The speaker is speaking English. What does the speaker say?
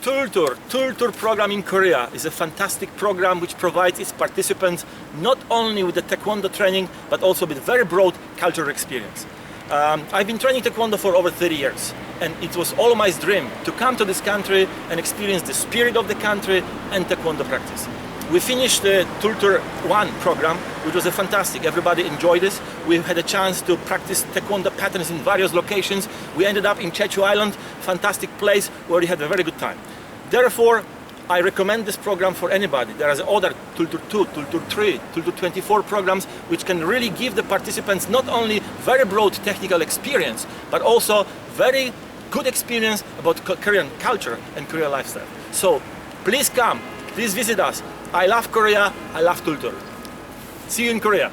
TUL TOUR program in Korea is a fantastic program which provides its participants not only with the Taekwondo training but also with very broad cultural experience. I've been training Taekwondo for over 30 years and it was all my dream to come to this country and experience the spirit of the country and Taekwondo practice. We finished the TUL TOUR 1 program, which was fantastic. Everybody enjoyed this. We had a chance to practice Taekwondo patterns in various locations. We ended up in Jeju Island, fantastic place where we had a very good time. Therefore, I recommend this program for anybody. There are other TUL TOUR 2, TUL TOUR 3, TUL TOUR 24 programs which can really give the participants not only very broad technical experience, but also very good experience about Korean culture and Korean lifestyle. So please come, please visit us. I love Korea, I love TUL TOUR. See you in Korea.